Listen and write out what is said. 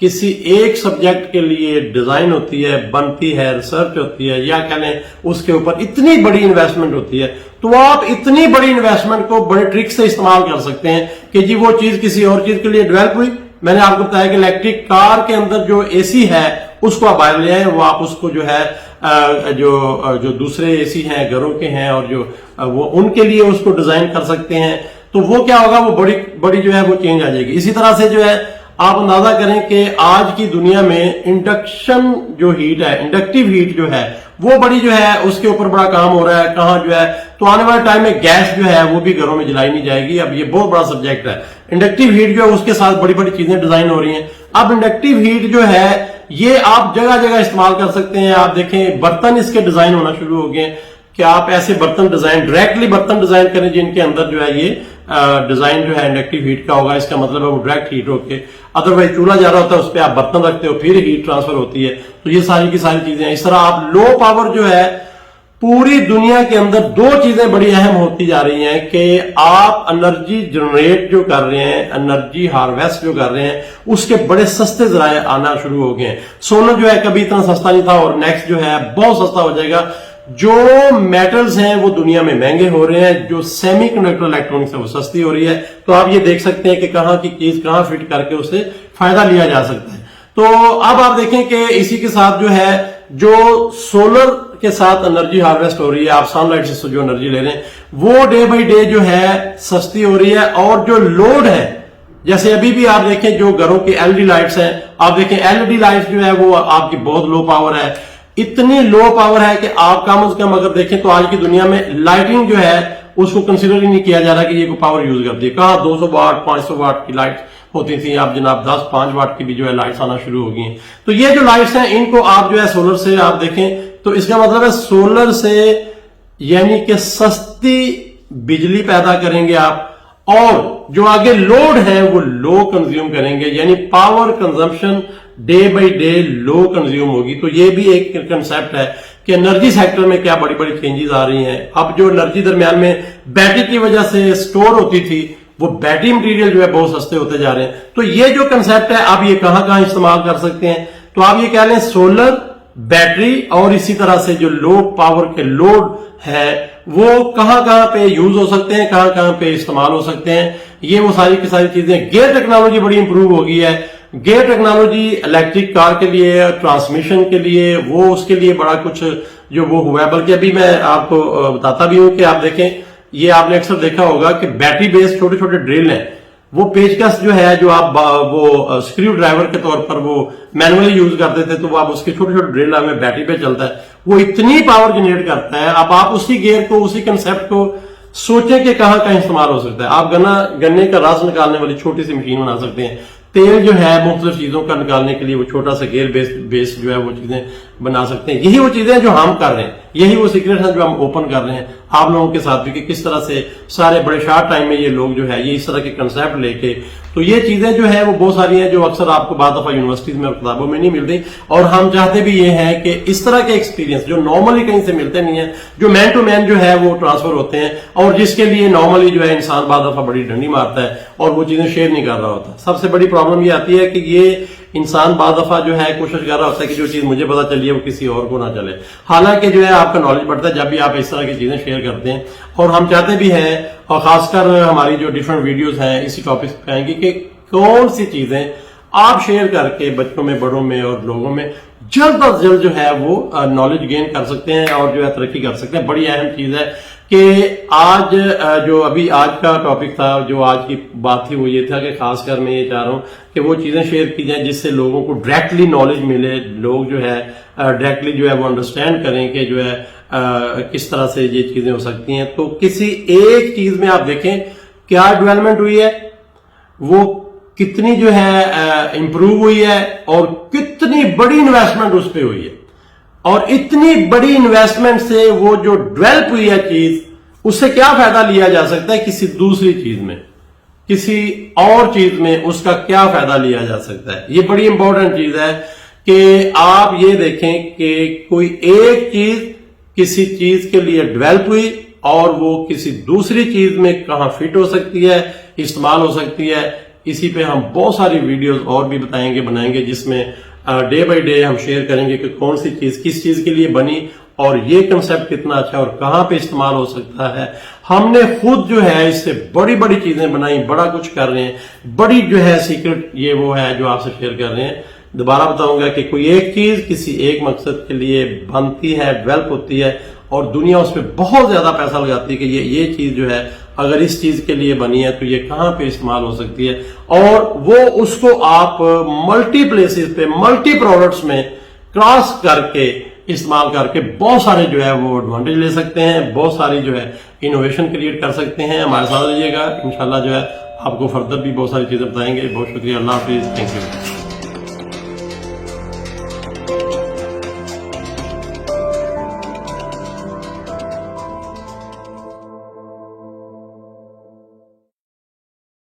کسی ایک سبجیکٹ کے لیے ڈیزائن ہوتی ہے، بنتی ہے، ریسرچ ہوتی ہے، یا کہہ لیں اس کے اوپر اتنی بڑی انویسٹمنٹ ہوتی ہے، تو آپ اتنی بڑی انویسٹمنٹ کو بڑے ٹرک سے استعمال کر سکتے ہیں کہ جی وہ چیز کسی اور چیز کے لیے ڈیولپ ہوئی. میں نے آپ کو بتایا کہ الیکٹرک کار کے اندر جو اے سی ہے اس کو آپ باہر لے آئیں، وہ آپ اس کو جو ہے جو دوسرے اے سی ہیں گھروں کے ہیں اور جو وہ ان کے لیے اس کو ڈیزائن کر سکتے ہیں، تو وہ کیا ہوگا، وہ بڑی جو ہے وہ چینج آ جائے گی. اسی طرح سے جو ہے آپ اندازہ کریں کہ آج کی دنیا میں انڈکشن جو ہیٹ ہے، انڈکٹیو ہیٹ جو ہے وہ بڑی جو ہے اس کے اوپر بڑا کام ہو رہا ہے. کہاں جو ہے تو آنے والے ٹائم میں گیس جو ہے وہ بھی گھروں میں جلائی نہیں جائے گی. اب یہ بہت بڑا سبجیکٹ ہے. انڈکٹیو ہیٹ جو ہے اس کے ساتھ بڑی بڑی چیزیں ڈیزائن ہو رہی ہیں. اب انڈکٹیو ہیٹ جو ہے یہ آپ جگہ جگہ استعمال کر سکتے ہیں. آپ دیکھیں برتن اس کے ڈیزائن ہونا شروع ہو گئے کہ آپ ایسے برتن ڈیزائن ڈائریکٹلی برتن ڈیزائن کریں جن کے اندر جو ہے یہ ڈیزائن جو ہے انڈکٹیو ہیٹ کا ہوگا. اس کا مطلب ہے وہ ڈائریکٹ ہیٹ ہو کے ادروائز چولہا جا رہا ہوتا ہے اس پہ آپ برتن رکھتے ہو پھر ہیٹ ٹرانسفر ہوتی ہے. تو یہ ساری کی ساری چیزیں ہیں. اس طرح آپ لو پاور جو ہے پوری دنیا کے اندر دو چیزیں بڑی اہم ہوتی جا رہی ہیں کہ آپ انرجی جنریٹ جو کر رہے ہیں، انرجی ہارویسٹ جو کر رہے ہیں، اس کے بڑے سستے ذرائع آنا شروع ہو گئے ہیں. سولر جو ہے کبھی اتنا سستا نہیں تھا اور نیکسٹ جو ہے بہت سستا ہو جائے گا. جو میٹلز ہیں وہ دنیا میں مہنگے ہو رہے ہیں، جو سیمی کنڈکٹر الیکٹرانکس ہے وہ سستی ہو رہی ہے. تو آپ یہ دیکھ سکتے ہیں کہ کہاں کی چیز کہاں فٹ کر کے اسے فائدہ لیا جا سکتا ہے. تو اب آپ دیکھیں کہ اسی کے ساتھ جو ہے جو سولر کے ساتھ انرجی ہارویسٹ ہو رہی ہے، آپ سن لائٹ سے جو انرجی لے رہے ہیں وہ ڈے بائی ڈے جو ہے سستی ہو رہی ہے. اور جو لوڈ ہے جیسے ابھی بھی آپ دیکھیں جو گھروں کی ایل ای ڈی لائٹس ہیں، آپ دیکھیں ایل ای ڈی لائٹس جو ہے وہ آپ کی بہت لو پاور ہے. اتنی لو پاور ہے کہ آپ کم از کم اگر دیکھیں تو آج کی دنیا میں لائٹنگ جو ہے اس کو کنسیڈر ہی نہیں کیا جا رہا کہ یہ کوئی پاور یوز کرتی ہے. کہاں 200 واٹ 500 واٹ کی لائٹ ہوتی تھی، آپ جناب 10-5 واٹ کی بھی جو ہے لائٹس آنا شروع ہو گئی ہیں. تو یہ جو لائٹس ہیں ان کو آپ جو ہے سولر سے آپ دیکھیں تو اس کا مطلب ہے سولر سے یعنی کہ سستی بجلی پیدا کریں گے آپ، اور جو آگے لوڈ ہے وہ لو کنزیوم کریں گے، یعنی power consumption day by day low consume ہوگی. تو یہ بھی ایک کنسیپٹ ہے کہ انرجی سیکٹر میں کیا بڑی بڑی چینجز آ رہی ہیں. اب جو انرجی درمیان میں بیٹری کی وجہ سے سٹور ہوتی تھی وہ بیٹری مٹیریل جو ہے بہت سستے ہوتے جا رہے ہیں. تو یہ جو کنسیپٹ ہے آپ یہ کہاں کہاں استعمال کر سکتے ہیں. تو آپ یہ کہہ لیں سولر، بیٹری اور اسی طرح سے جو لو پاور کے لوڈ ہے وہ کہاں کہاں پہ یوز ہو سکتے ہیں، کہاں کہاں پہ استعمال ہو سکتے ہیں. یہ وہ ساری کی ساری چیزیں. گیئر ٹیکنالوجی بڑی امپروو ہو گئی ہے. گیئر ٹیکنالوجی الیکٹرک کار کے لیے، ٹرانسمیشن کے لیے، وہ اس کے لیے بڑا کچھ جو وہ ہوا ہے. بلکہ ابھی میں آپ کو بتاتا بھی ہوں کہ آپ دیکھیں یہ آپ نے اکثر دیکھا ہوگا کہ بیٹری بیس چھوٹے چھوٹے ڈرل ہیں، وہ پیچکس جو ہے جو آپ وہ اسکریو ڈرائیور کے طور پر وہ مینولی یوز کرتے تھے، تو وہ آپ اس کے چھوٹے چھوٹے ڈرل میں بیٹری پہ چلتا ہے، وہ اتنی پاور جنریٹ کرتا ہے. اب آپ اسی گیئر کو، اسی کنسیپٹ کو سوچیں کہ کہاں کہاں استعمال ہو سکتا ہے. آپ گنے کا رس نکالنے والی چھوٹی سی مشین بنا سکتے ہیں. تیل جو ہے مختلف چیزوں کا نکالنے کے لیے وہ چھوٹا سا گیئر بیس جو ہے وہ چیزیں بنا سکتے ہیں. یہی وہ چیزیں جو ہم کر رہے ہیں، یہی وہ سیکرٹ ہیں جو ہم اوپن کر رہے ہیں آپ لوگوں کے ساتھ بھی کہ کس طرح سے سارے بڑے شارٹ ٹائم میں یہ لوگ جو ہے یہ اس طرح کے کنسیپٹ لے کے. تو یہ چیزیں جو ہے وہ بہت ساری ہیں جو اکثر آپ کو بعض دفعہ یونیورسٹیز میں اور کتابوں میں نہیں ملتی. اور ہم چاہتے بھی یہ ہیں کہ اس طرح کے ایکسپیرینس جو نارملی کہیں سے ملتے نہیں ہیں، جو مین ٹو مین جو ہے وہ ٹرانسفر ہوتے ہیں، اور جس کے لیے نارملی جو ہے انسان بعض دفعہ بڑی ڈنڈی مارتا ہے اور وہ چیزیں شیئر نہیں کر رہا ہوتا. سب سے بڑی پرابلم یہ آتی ہے کہ یہ انسان بعض دفعہ جو ہے کوشش کر رہا ہوتا ہے کہ جو چیز مجھے پتا چلی ہے وہ کسی اور کو نہ چلے. حالانکہ جو ہے آپ کا نالج بڑھتا ہے جب بھی آپ اس طرح کی چیزیں شیئر کرتے ہیں. اور ہم چاہتے بھی ہیں، اور خاص کر ہماری جو ڈیفرنٹ ویڈیوز ہیں اسی ٹاپک پہ آئیں گی کہ کون سی چیزیں آپ شیئر کر کے بچوں میں، بڑوں میں اور لوگوں میں جلد از جلد جو ہے وہ نالج گین کر سکتے ہیں اور جو ہے ترقی کر سکتے ہیں. بڑی اہم چیز ہے کہ آج جو ابھی آج کا ٹاپک تھا، جو آج کی بات تھی، وہ یہ تھا کہ خاص کر میں یہ چاہ رہا ہوں کہ وہ چیزیں شیئر کی جائیں جس سے لوگوں کو ڈائریکٹلی نالج ملے، لوگ جو ہے ڈائریکٹلی جو ہے وہ انڈرسٹینڈ کریں کہ جو ہے کس طرح سے یہ چیزیں ہو سکتی ہیں. تو کسی ایک چیز میں آپ دیکھیں کیا ڈیولپمنٹ ہوئی ہے، وہ کتنی جو ہے امپروو ہوئی ہے، اور کتنی بڑی انویسٹمنٹ اس پہ ہوئی ہے. اور اتنی بڑی انویسٹمنٹ سے وہ جو ڈیولپ ہوئی ہے چیز، اس سے کیا فائدہ لیا جا سکتا ہے کسی دوسری چیز میں، کسی اور چیز میں اس کا کیا فائدہ لیا جا سکتا ہے. یہ بڑی امپورٹنٹ چیز ہے کہ آپ یہ دیکھیں کہ کوئی ایک چیز کسی چیز کے لیے ڈیولپ ہوئی اور وہ کسی دوسری چیز میں کہاں فٹ ہو سکتی ہے، استعمال ہو سکتی ہے. اسی پہ ہم بہت ساری ویڈیوز اور بھی بنائیں گے جس میں ڈے بائی ڈے ہم شیئر کریں گے کہ کون سی چیز کس چیز کے لیے بنی اور یہ کنسپٹ کتنا اچھا اور کہاں پہ استعمال ہو سکتا ہے. ہم نے خود جو ہے اس سے بڑی بڑی چیزیں بنائی، بڑا کچھ کر رہے ہیں، بڑی جو ہے سیکرٹ یہ وہ ہے جو آپ سے شیئر کر رہے ہیں. دوبارہ بتاؤں گا کہ کوئی ایک چیز کسی ایک مقصد کے لیے بنتی ہے، ڈیولپ ہوتی ہے اور دنیا اس پہ بہت زیادہ پیسہ لگاتی ہے کہ یہ چیز جو ہے اگر اس چیز کے لیے بنی ہے تو یہ کہاں پہ استعمال ہو سکتی ہے، اور وہ اس کو آپ ملٹی پلیسز پہ ملٹی پروڈکٹس میں کراس کر کے استعمال کر کے بہت سارے جو ہے وہ ایڈوانٹیج لے سکتے ہیں، بہت ساری جو ہے انوویشن کریٹ کر سکتے ہیں. ہمارے ساتھ رہیے گا، انشاءاللہ جو ہے آپ کو فردر بھی بہت ساری چیزیں بتائیں گے. بہت شکریہ، اللہ حافظ، تھینک یو.